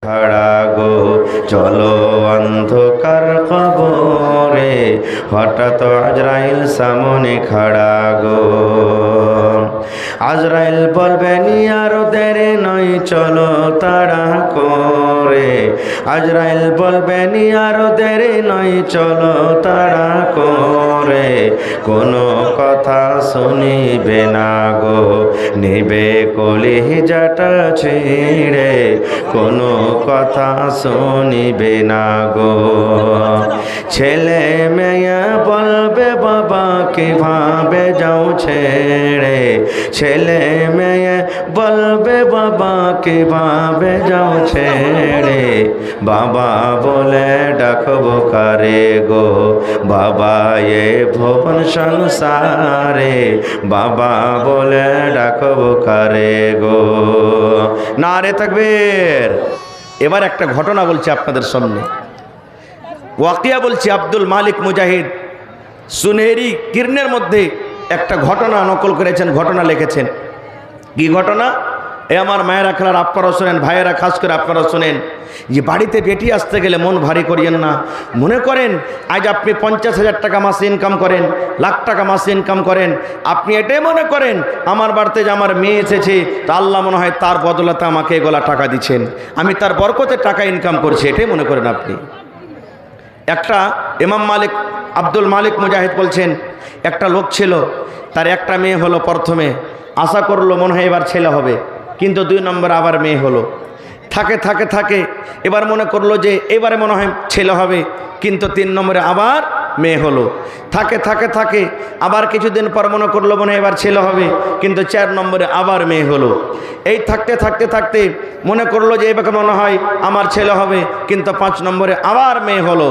খাড়া গো চলো অন্ধকার কবরে, হঠাৎ আজরাইল সামনে খাড়া গো। আজরাইল বলবেন আর দেরি নয় চলো তাড়া করে, আজরাইল বলবেন আর দেরি নয় চলো তাড়া করে। কোনো কথা শুনিবে না গো, নিবে কলিজাটা ছিঁড়ে, কোনো কথা শুনিবে না গো। ছেলে মেয়ে বলবে বাবা কিভাবে যাও ছেড়ে, ছেলে মেয়ে বলবে বাবা কিভাবে যাও ছেড়ে। বাবা বলে ডাকবো কারে গো, বাবা এ ভুবন সংসারে, বাবা বলে ডাকবো কারে গো। নারে তাকবীর। এবার একটা ঘটনা বলছি আপনাদের সামনে, ওয়াকিয়া বলছি। আব্দুল মালিক মুজাহিদ সুনেহেরি কিরণের মধ্যে একটা ঘটনা নকল করেছেন, ঘটনা লিখেছেন। কি ঘটনা? এ আমার মায়েরা খেলার আপনারা শোনেন, ভাইয়েরা খাস করে আপনারা শোনেন। যে বাড়িতে বেটি আসতে গেলে মন ভারী করিয়েন না। মনে করেন আজ আপনি 50,000 টাকা মাসে ইনকাম করেন, লাখ টাকা মাসে ইনকাম করেন, আপনি এটাই মনে করেন আমার বাড়িতে যে আমার মেয়ে এসেছে তা আল্লাহ মনে হয় তার বদলাতে আমাকে এগুলা টাকা দিচ্ছেন, আমি তার বরকতে টাকা ইনকাম করছি, এটাই মনে করেন আপনি। একটা ইমাম মালিক আব্দুল মালিক মুজাহিদ বলছেন, একটা লোক ছিল, তার একটা মেয়ে হলো। প্রথমে আশা করলো মনে হয় এবার ছেলে হবে, কিন্তু 2 নম্বরে আবার মেয়ে হলো। থাকে থাকে থাকে এবার মনে করলো যে এবারে মনে হয় ছেলে হবে, কিন্তু 3 নম্বরে আবার মেয়ে হলো। থাকে থাকে থাকে আবার কিছুদিন পর মনে করলো মনে হয় এবার ছেলে হবে, কিন্তু 4 নম্বরে আবার মেয়ে হলো। এই থাকতে থাকতে থাকতে মনে করলো যে এবার মনে হয় আমার ছেলে হবে, কিন্তু 5 নম্বরে আবার মেয়ে হলো।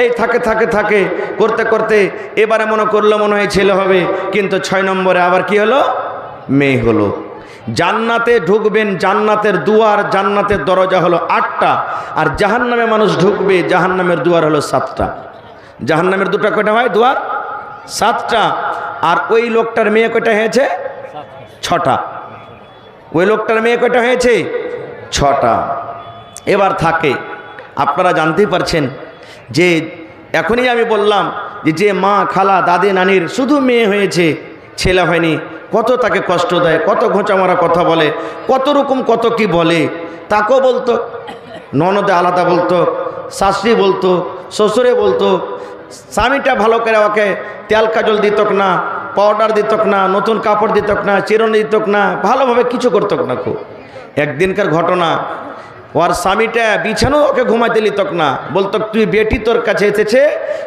এই থাকে থাকে থাকে করতে করতে এবারে মনে করলো মনে হয় ছেলে হবে, কিন্তু 6 নম্বরে আবার কি হলো? মেয়ে হলো। জান্নাতে ঢুকবেন, জান্নাতের দুয়ার, জান্নাতের দরজা হলো 8টা, আর জাহান্নামে মানুষ ঢুকবে, জাহান্নামের দুয়ার হলো 7টা। জাহান্নামের দুটা কয়টা হয়? দুয়ার 7টা। আর ওই লোকটার মেয়ে কয়টা হয়েছে? 6টা। ওই লোকটার মেয়ে কয়টা হয়েছে? 6টা। এবার থাকে, আপনারা জানতেই পারছেন যে এখনই আমি বললাম যে মা খালা দাদি নানির শুধু মেয়ে হয়েছে, ছেলে হয়নি, কত তাকে কষ্ট দেয়, কত ঘোঁচা মারা কথা বলে, কত রকম কত কি বলে। তাকেও বলতো, ননদে আলাদা বলতো, শাশুড়ি বলতো, শ্বশুরে বলতো, স্বামীটা ভালো করে ওকে তেল কাজল দিতক না, পাউডার দিতক না, নতুন কাপড় দিতক না, চিরুনি দিতক না, ভালোভাবে কিছু করতক না। খুব একদিনকার ঘটনা, ওর স্বামীটা বিছানো ওকে ঘুমাইতে লিতক না, বলতো তুই বেটি তোর কাছে এসেছে,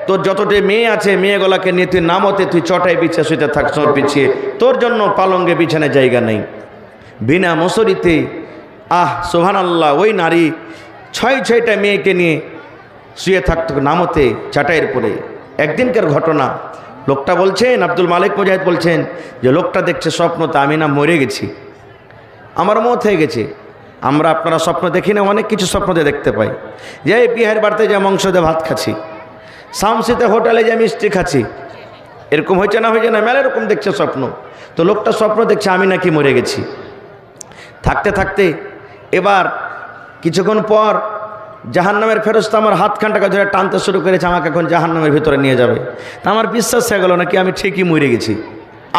তোর যতটা মেয়ে আছে মেয়েগুলাকে নিয়ে তুই নামতে, তুই চটাই বিছিয়ে শুতে থাক, সব বিছিয়ে, তোর জন্য পালঙ্গে বিছানে জায়গা নেই। বিনা মশরিতে সুবহানাল্লাহ, ওই নারী 6টা মেয়েকে নিয়ে শুয়ে থাকতো নামতে চাটাইয়ের পরে। একদিনকার ঘটনা, লোকটা বলছেন, আব্দুল মালিক মুজাহিদ বলছেন যে লোকটা দেখছে স্বপ্নতে আমি না মরে গেছি, আমার মত হয়ে গেছে। আমরা আপনারা স্বপ্ন দেখি না, অনেক কিছু স্বপ্নতে দেখতে পাই, যে এই বিহার বাড়িতে যে মাংস দিয়ে ভাত খাচ্ছি, শামসিতে হোটেলে যে মিষ্টি খাচ্ছি, এরকম হয়েছে না হয়েছে না, মেলা এরকম দেখছে স্বপ্ন। তো লোকটা স্বপ্ন দেখছে আমি নাকি মরে গেছি। থাকতে থাকতে এবার কিছুক্ষণ পর জাহান্নামের ফেরেশতা আমার হাতখানটাকে ধরে টানতে শুরু করেছে, আমাকে এখন জাহান্নামের ভিতরে নিয়ে যাবে। তা আমার বিশ্বাস হয়ে গেল নাকি আমি ঠিকই মরে গেছি,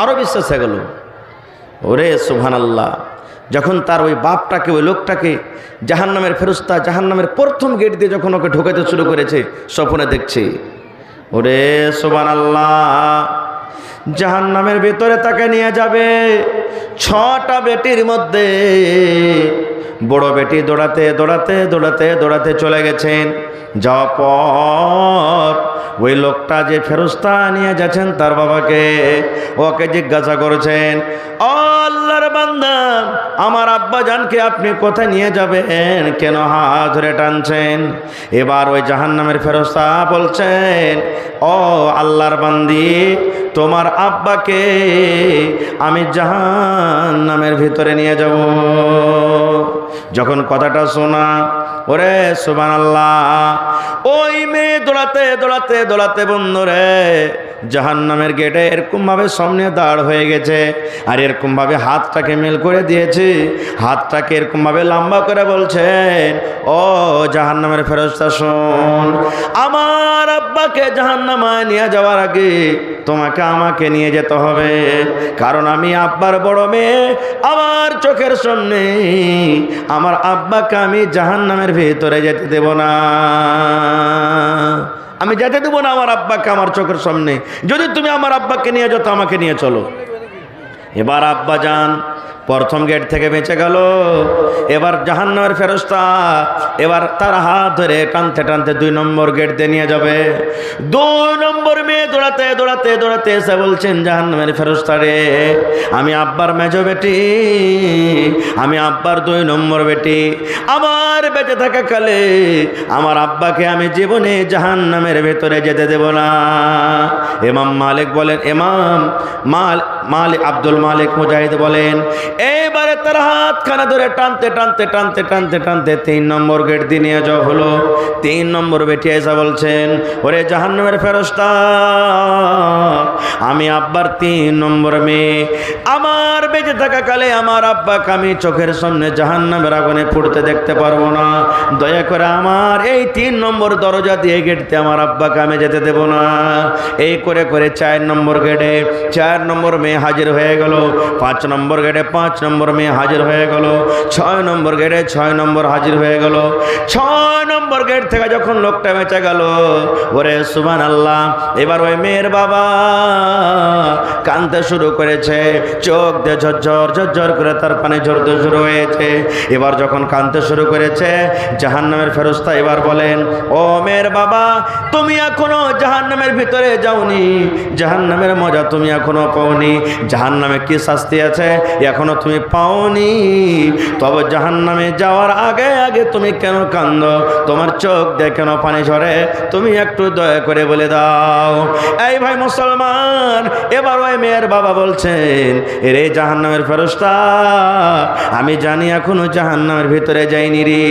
আরও বিশ্বাস হয়ে গেল। ওরে সুবহানাল্লাহ, যখন তার ওই বাপটাকে, ওই লোকটাকে জাহান্নামের ফেরেশতা জাহান্নামের প্রথম গেট দিয়ে যখন ওকে ঢোকাতে শুরু করেছে, স্বপ্নে দেখছে, ওরে সুবহানাল্লাহ, জাহান্নামের ভিতরে তাকে নিয়ে যাবে। 6টা বেটির মধ্যে বড় বেটি দৌড়াতে দৌড়াতে দৌড়াতে দৌড়াতে চলে গেছেন। যাওয়ার পর ওই লোকটা যে ফেরেশতা নিয়ে যাচ্ছেন তার বাবাকে, ওকে জিজ্ঞাসা করেছেন, ও আল্লাহর বান্দা, আমার আব্বা জানকে আপনি কোথায় নিয়ে যাবেন, কেন হাত ধরে টানছেন? এবার ওই জাহান্নামের ফেরেশতা বলছেন, ও আল্লাহর বান্দি, তোমার আব্বাকে আমি জাহান্নামের ভিতরে নিয়ে যাব। যখন কথাটা শোনা ওরে সুবহানাল্লাহ, ওই মেয়ে দৌড়াতে দৌড়াতে দৌড়াতে বন্ধুরে জাহান্নামের গেটে এরকম ভাবে সামনে দাঁড় হয়ে গেছে, আর এরকম ভাবে হাতটাকে মেল করে দিয়েছে, হাতটাকে এরকম ভাবে লম্বা করে বলছেন, ও জাহান্নামের ফেরেশতা শোন, আমার আব্বাকে জাহান্নামায় নিয়ে যাওয়ার আগে তোমাকে আমাকে নিয়ে যেতে হবে, কারণ আমি আব্বার বড় মেয়ে, আমার চোখের সামনে আমার আব্বাকে আমি জাহান্নামের ভিতরে যেতে দেব না, আমি যেতে দেবো না আমার আব্বাকে আমার চোখের সামনে, যদি তুমি আমার আব্বাকে নিয়ে যেত আমাকে নিয়ে চলো। এবার আব্বা যান প্রথম গেট থেকে বেঁচে গেল, এবার জাহান্নামের ফেরেশতা এবার তার হাত ধরে টানতে টানতে 2 নম্বর গেট দিয়ে নিয়ে যাবে। 2 নম্বর মেয়ে দৌড়াতে দৌড়াতে দৌড়াতে এসে বলছেন, জাহান্নামের ফেরেশতা রে, আমি আব্বার মেজো বেটি, আমি আব্বার 2 নম্বর বেটি, আমার বেঁচে থাকা কালে আমার আব্বাকে আমি জীবনে জাহান্নামের ভেতরে যেতে দেব না। ইমাম মালিক বলেন, ইমাম মালিক আব্দুল মালিক মুজাহিদ বলেন, এবারে তার হাতখানা ধরে টানতে টানতে টানতে টানতে টানতে 3 নম্বর গেট দিয়ে নিয়ে যাওয়া হলো। 3 নম্বর বেটি এসে বলছেন, ওরে জাহান্নামের ফেরেশতা, আমি আব্বার 3 নম্বর মেয়ে, আমার বেঁচে থাকা কালে আমার আব্বাকে আমি চোখের সামনে জাহান্নামের আগুনে পুড়তে দেখতে পারবো না, দয়া করে আমার এই 3 নম্বর দরজা দিয়ে গেট দিয়ে আমার আব্বাকে আমি যেতে দেব না। এই করে করে 4 নম্বর গেটে 4 নম্বর মেয়ে হাজির হয়ে গেল, 5 নম্বর গেটে 5 নম্বর মেয়ে হাজির হয়ে গেল, 6 নম্বর গেটে 6 নম্বর হাজির হয়ে গেল। 6 নম্বর গেট থেকে যখন লোকটা বেঁচে গেল, ওরে সুবহানাল্লাহ, এবার ওই মেয়ের বাবা কাঁদতে শুরু করেছে, চোখ দিয়ে ঝরঝর ঝরঝর করে তার পানি ঝরতে শুরু হয়েছে। এবার যখন কাঁদতে শুরু করেছে, জাহান্নামের ফেরেশতা এবার বলেন, ও মেয়ের বাবা, তুমি এখনো জাহান্নামের ভিতরে যাওনি, জাহান্নামের মজা তুমি এখনো পাওনি, জাহান্নামে কি শাস্তি আছে এখনো তুমি পাওনি, তবে জাহান্নামে যাওয়ার আগে আগে তুমি কেন কাঁদো, তোমার চোখ দিয়ে কেন পানি ঝরে, তুমি একটু দয়া করে বলে দাও। এই ভাই মুসলমান, এবার ওই মেয়ের বাবা বলছেন, রে জাহান্নামের ফেরেশতা, আমি জানি এখনো জাহান্নামের ভিতরে যাইনি রে,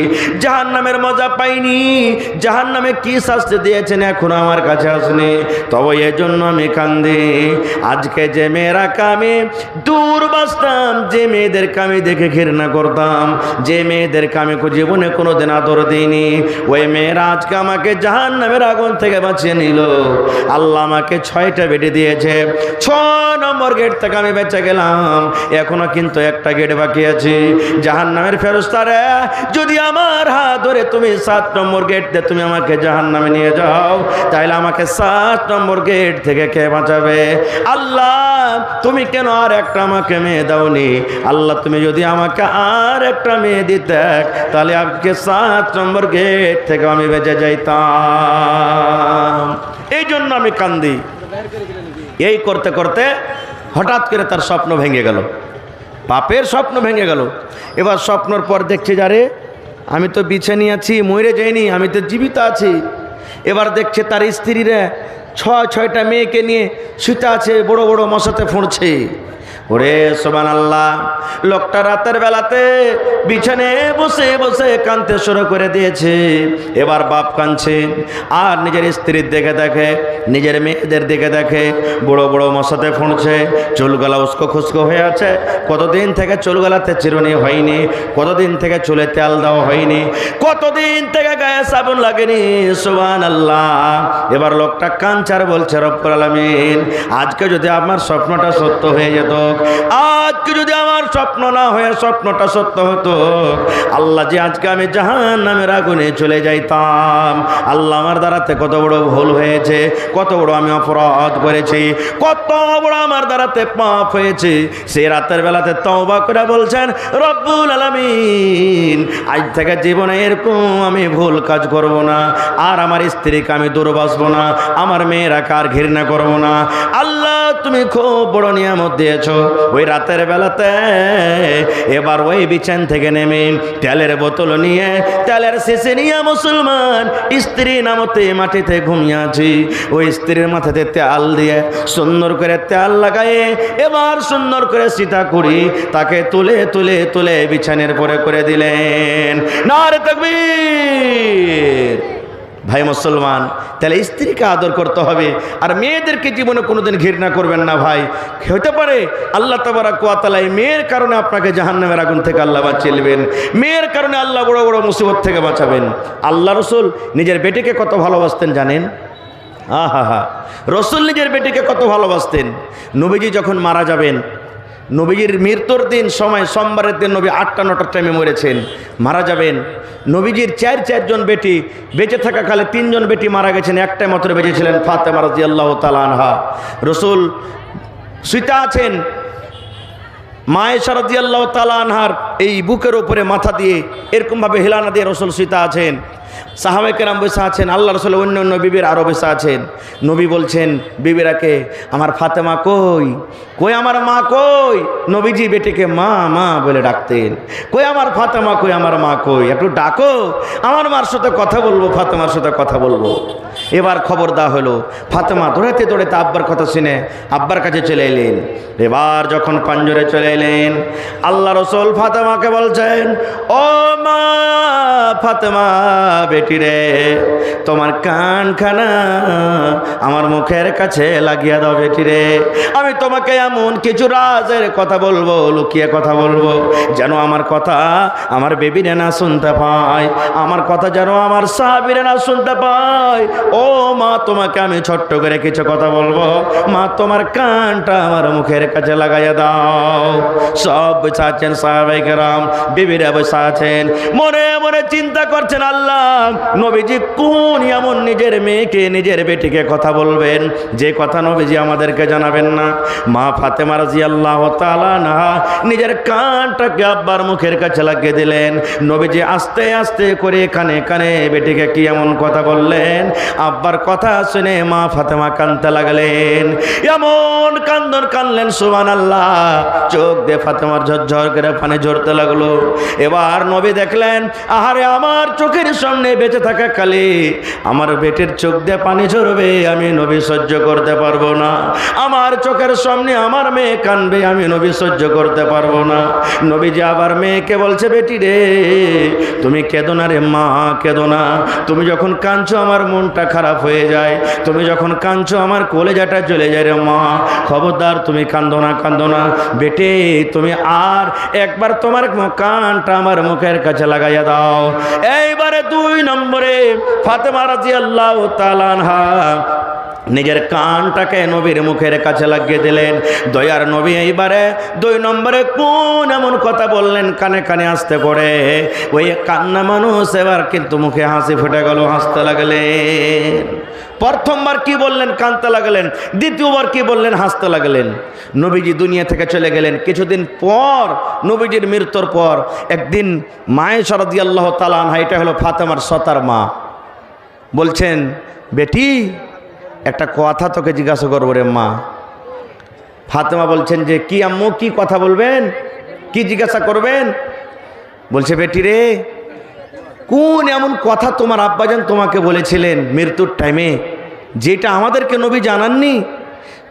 জাহান্নামের মজা পাইনি, জাহান্নামে কি শাস্তি দিয়েছেন এখনো আমার কাছে আসেনি, তবে এজন্য আমি কান্দি। আজকে যে মেয়েরা আমি দূর বাসতাম, যে মেয়েদেরকে আমি দেখে ঘৃণা করতাম, যে মেয়েদেরকে আমি জীবনে কোনোদিন আদর দিইনি, ওই মেয়েরা আজকে আমাকে জাহান্নামের আগুন থেকে বাঁচিয়ে নিল। আল্লাহ আমাকে 6টা বেটি দিয়েছে, 6 নম্বর গেট থেকে আমি বেঁচে গেলাম, এখনো কিন্তু একটা গেট বাকি আছে। জাহান্নামের ফেরেশতারা, যদি আমার হাত ধরে তুমি 7 নম্বর গেট দিয়ে তুমি আমাকে জাহান্নামে নিয়ে যাও, তাহলে আমাকে 7 নম্বর গেট থেকে কে বাঁচাবে? আল্লাহ, তুমি কেন আর একটা আমাকে মেয়ে দাওনি? আল্লাহ, তুমি যদি আমাকে আর একটা মেয়ে দিতে, তাহলে আজকে 7 নম্বর গেট থেকে আমি বেঁচে যাইতাম। এই জন্য আমি কান্দি। এই করতে করতে হঠাৎ করে তার স্বপ্ন ভেঙে গেল, পাপের স্বপ্ন ভেঙে গেল। এবার স্বপ্নর পর দেখছে, যারে আমি তো বিছানি আছি, মরে যাইনি, আমি তো জীবিত আছি। এবার দেখছে তার স্ত্রীরা 6টা মেয়েকে নিয়ে শুতে আছে, বড় বড় মশাতে ফুঁড়ছে। ওরে সুবহানাল্লাহ, লোকটা রাতের বেলাতে বিছানায় বসে বসে কাঁদতে শুরু করে দিয়েছে। এবার বাপ কাঁদছে, আর নিজের স্ত্রীর দিকে দেখে, নিজের মেয়েদের দিকে দেখে, বড় বড় মশাতে ফুঁড়ছে, চুলগলা উস্কো খুস্কো হয়ে আছে। কতদিন থেকে চুলগলাতে চিরুনি হয়নি, কতদিন থেকে চুলে তেল দেওয়া হয়নি, কতদিন থেকে গায়ে সাবুন লাগেনি। সুবহানাল্লাহ। এবার লোকটা কাঁদছে, বলছে, রব্বুল আলামিন, আজকে যদি আমার স্বপ্নটা সত্য হয়ে যেত, আজকে যদি আমার স্বপ্ন না হয়ে স্বপ্নটা সত্য হতো, আল্লাহ, যে আজকে আমি জাহান্নামের আগুনে চলে যাইতাম। আল্লাহ, আমার দ্বারাতে কত বড় ভুল হয়েছে, কত বড় আমি অপরাধ করেছি, কত বড় আমার দ্বারাতে পাপ হয়েছে। সেই রাতের বেলাতে তওবা করে বলছেন, রব্বুল আলামিন, আজ থেকে জীবনে এরকম আমি ভুল কাজ করব না, আর আমার স্ত্রীকে আমি দুর্বাসবো না, আমার মেয়েরাকে আর ঘৃণা করবো না। আল্লাহ, তুমি খুব বড় নিয়ামত দিয়েছো। ওই রাতের বেলাতে এবার ওই বিছান থেকে নেমে তেলের বোতল নিয়ে, তেলের শেষে নিয়ে মুসলমান স্ত্রী নামতে মাটিতে ঘুমিয়ে আছি। ওই স্ত্রীর মাথাতে তেল দিয়ে সুন্দর করে তেল লাগায়ে এবার সুন্দর করে সীতা করি তাকে তুলে তুলে তুলে বিছানের পরে করে দিলেন। নারে তাকবীর। তাকবীর। ভাই মুসলমান, তাহলে স্ত্রীকে আদর করতে হবে, আর মেয়েদেরকে জীবনে কোনোদিন ঘৃণা করবেন না ভাই। হতে পারে আল্লাহ তাবারক ওয়া তাআলা এই মেয়ের কারণে আপনাকে জাহান্নামের আগুন থেকে আল্লাহ বাঁচিয়ে নেবেন, মেয়ের কারণে আল্লাহ বড় বড় মুসিবত থেকে বাঁচাবেন। আল্লাহ রসুল নিজের বেটিকে কত ভালোবাসতেন জানেন? আহা হা, রসুল নিজের বেটিকে কত ভালোবাসতেন। নবীজি যখন মারা যাবেন, নবীজির মৃত্যুর দিন সময় সোমবারের দিন নবী 8টা-9টার টাইমে মরেছেন, মারা যাবেন। নবীজির চারজন বেটি বেঁচে থাকাকালে 3জন বেটি মারা গেছেন, একটাই মাত্র বেঁচেছিলেন ফাতেমা রাদিয়াল্লাহু তাআলা আনহা। রসুল শুইতে আছেন, মা আয়েশা রাদিয়াল্লাহু তাআলা আনহার এই বুকের উপরে মাথা দিয়ে এরকমভাবে হেলানা দিয়ে রসুল শুইতে আছেন। সাহাবায়ে কেরাম বসে আছেন, আল্লাহ রসুল অন্য অন্য বিবির আরও বসে আছেন। নবী বলছেন বিবিরাকে, আমার ফাতেমা কই, কই আমার মা কই? নবীজি বেটিকে মা মা বলে ডাকতেন। কই আমার ফাতেমা, কই আমার মা কই, একটু ডাকো, আমার মার সাথে কথা বলবো, ফাতেমার সাথে কথা বলবো। এবার খবর দেওয়া হলো, ফাতেমা দৌড়াতে দৌড়াতে আব্বার কথা শুনে আব্বার কাছে চলে এলেন। এবার যখন পাঞ্জরে চলে এলেন, আল্লাহ রসুল ফাতেমাকে বলছেন, ও মা ফাতেমা বেটি রে, তোমার কানখানা আমার মুখের কাছে লাগিয়ে দাও বেটি রে। আমি তোমাকে এমন কিছু রাজের কথা বলবো, লুকিয়ে কথা বলবো, যেন আমার কথা আমার বেবিরে না শুনতে পায়, আমার কথা যেন আমার সাহাবীরা না শুনতে পায়। ও মা, তোমাকে আমি ছোট্ট করে কিছু কথা বলবো, মা তোমার কানটা আমার মুখের কাছে লাগাইয়া দাও। সব বসে আছেন সাহাবায়ে কেরাম, বিবিরা বসে আছেন, মনে মনে চিন্তা করছেন, আল্লাহ নবীজি কোন এমন নিজের মেয়েকে নিজের বেটিকে কথা বলবেন যে কথা নবীজি আমাদেরকে জানাবেন না। মা ফাতেমা রাদিয়াল্লাহু তাআলা আনহা নিজের কানটাকে আব্বার মুখের কাছে লাগিয়ে দিলেন। নবীজি আস্তে আস্তে করে কানে কানে বেটিকে কি এমন কথা বললেন, আব্বার কথা শুনে মা ফাতেমা কাঁদতে লাগলেন, এমন কান্দন কানলেন সুবহানাল্লাহ, চোখ দিয়ে ফাতেমার ঝরঝর করে পানি ঝরতে লাগলো। এবার নবী দেখলেন, আহারে আমার চোখের সামনে বেঁচে থাকা কালে আমার বেটির চোখ দিয়ে পানি ঝরবে, আমি নবী সহ্য করতে পারবো না। আমার চোখের সামনে আমার মেয়ে কাঁদবে, আমি নবী সহ্য করতে পারবো না। নবীজি আবার মেয়েকে বলছে, বেটি রে তুমি কেঁদো না রে মা, কেঁদো না। তুমি যখন কাঁদছো আমার মনটা খারাপ হয়ে যায়, তুমি যখন কাঁদছো আমার কলেজাটা চলে যায় রে মা। খবরদার তুমি কাঁদো না, কাঁদো না বেটে, তুমি আর একবার তোমার কানটা আমার মুখের কাছে লাগাইয়া দাও। এইবারে 2 নম্বরে ফাতেমা রাদিয়াল্লাহু তাআলা আনহা নিজের কানটাকে নবীর মুখের কাছে লাগিয়ে দিলেন। দয়ার নবী এইবারে 2 নম্বরে কোন এমন কথা বললেন কানে কানে আসতে করে, ওই কান্না মানুষ এবার কিন্তু মুখে হাসি ফুটে গেল, হাসতে লাগলেন। প্রথমবার কি বললেন, কাঁদতে লাগলেন। দ্বিতীয়বার কি বললেন, হাসতে লাগলেন। নবীজি দুনিয়া থেকে চলে গেলেন। কিছুদিন পর নবীজির মৃত্যুর পর একদিন মা আয়েশা রাদিয়াল্লাহু তাআলা আনহা, এটা হলো ফাতেমার সতার মা, বলছেন, বেটি একটা কথা তোকে জিজ্ঞাসা করবো রে মা। ফাতেমা বলছেন যে কি আম্মু, কি কথা বলবেন, কি জিজ্ঞাসা করবেন? বলছে, বেটি রে কোন এমন কথা তোমার আব্বাজান তোমাকে বলেছিলেন মৃত্যুর টাইমে, যেটা আমাদেরকে নবী জানাননি?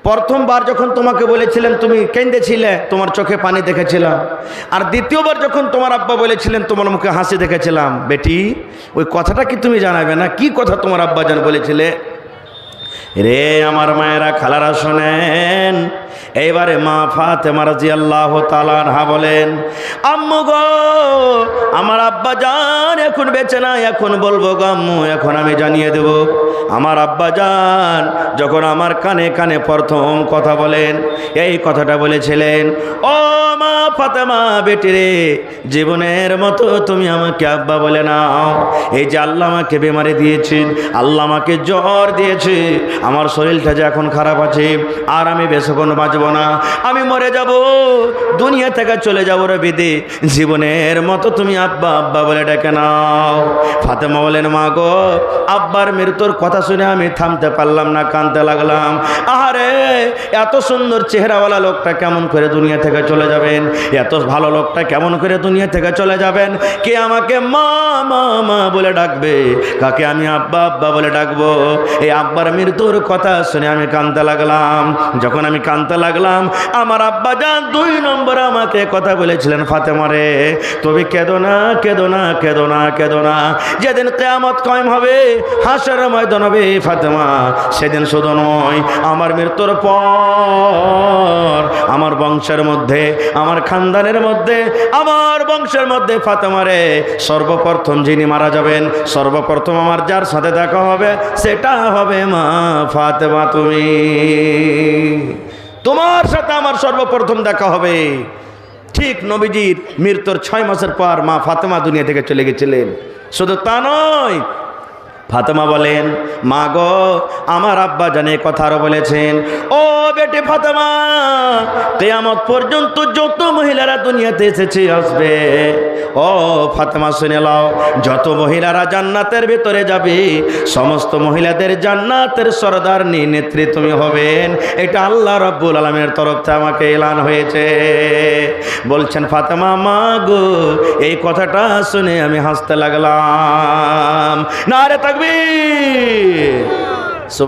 প্রথমবার যখন তোমাকে বলেছিলেন তুমি কেঁদেছিলে, তোমার চোখে পানি দেখেছিলাম, আর দ্বিতীয়বার যখন তোমার আব্বা বলেছিলেন তোমার মুখে হাসি দেখেছিলাম। বেটি ওই কথাটা কি তুমি জানাবে না? কি কথা তোমার আব্বাজান বলেছিলে? রে আমার মায়েরা, খালারা শোনেন। এইবারে মা ফাতেমা রাদিয়াল্লাহু তাআলা আনহা বলেন, আম্মু গো আমার আব্বা জান এখন বেঁচে নাই, এখন বলবো গো আম্মু, এখন আমি জানিয়ে দেব। আমার আব্বা জান যখন আমার কানে কানে প্রথম কথা বলেন, এই কথাটা বলেছিলেন, ও মা ফাতেমা বেটি রে, জীবনের মতো তুমি আমাকে আব্বা বলে নাও। এই যে আল্লাহ আমাকে বেমারি দিয়েছেন, আল্লাহ আমাকে জ্বর দিয়েছে, আমার শরীরটা যে এখন খারাপ আছে, আর আমি বেশিক্ষণ বাঁচবো না, আমি মরে যাব, দুনিয়া থেকে চলে যাবো রে বিদে, জীবনের মতো তুমি আব্বা আব্বা বলে ডেকে নাও। ফাতেমা বলেন, মা গো আব্বার মৃত্যুর কথা শুনে আমি থামতে পারলাম না, কাঁদতে লাগলাম। আহারে এত সুন্দর চেহারাওয়ালা লোকটা কেমন করে দুনিয়া থেকে চলে যাবেন, এত ভালো লোকটা কেমন করে দুনিয়া থেকে চলে যাবেন? কে আমাকে মা মা মা বলে ডাকবে, কাকে আমি আব্বা আব্বা বলে ডাকবো? এই আব্বার মৃত্যুর কথা শুনে আমি কাঁদতে লাগলাম। যখন আমি কাঁদতে লাগলাম। আমার আব্বাজান 2 নম্বরে আমাকে কথা বলেছিলেন, ফাতেমা রে তুমি কেঁদো না, কেঁদো না, কেঁদো না, কেঁদো না। যেদিন কিয়ামত কায়েম হবে, হাসরের ময়দান হবে ফাতেমা, সেদিন শুধু নয়, আমার মৃত্যুর পর আমার বংশের মধ্যে, আমার খানদানের মধ্যে, আমার বংশের মধ্যে ফাতেমা রে সর্বপ্রথম যিনি মারা যাবেন, সর্বপ্রথম আমার যার সাথে দেখা হবে সেটা হবে মা ফাতেমা। তুমি, তোমার সাথে আমার সর্বপ্রথম দেখা হবে। ঠিক নবীজির মৃত্যুর 6 মাসের পর মা ফাতেমা দুনিয়া থেকে চলে গেছিলেন। শুধু তা নয়, ফাতেমা বলেন, মা গো আমার আব্বা জানে কথা আরো বলেছেন, ও বেটি ফাতেমা, কিয়ামত পর্যন্ত যত মহিলারা দুনিয়াতে এসেছে আসবে, ও ফাতেমা শুনে নাও, যত মহিলারা জান্নাতের ভিতরে যাবে সমস্ত মহিলাদের জান্নাতের সরদারনি নেত্রী তুমি হবেন। এটা আল্লাহ রাব্বুল আলামিনের তরফ থেকে আমাকে এলান হয়েছে। বলছেন ফাতেমা, মা গো এই কথাটা শুনে আমি হাসতে লাগলাম। নারে তাকবীর।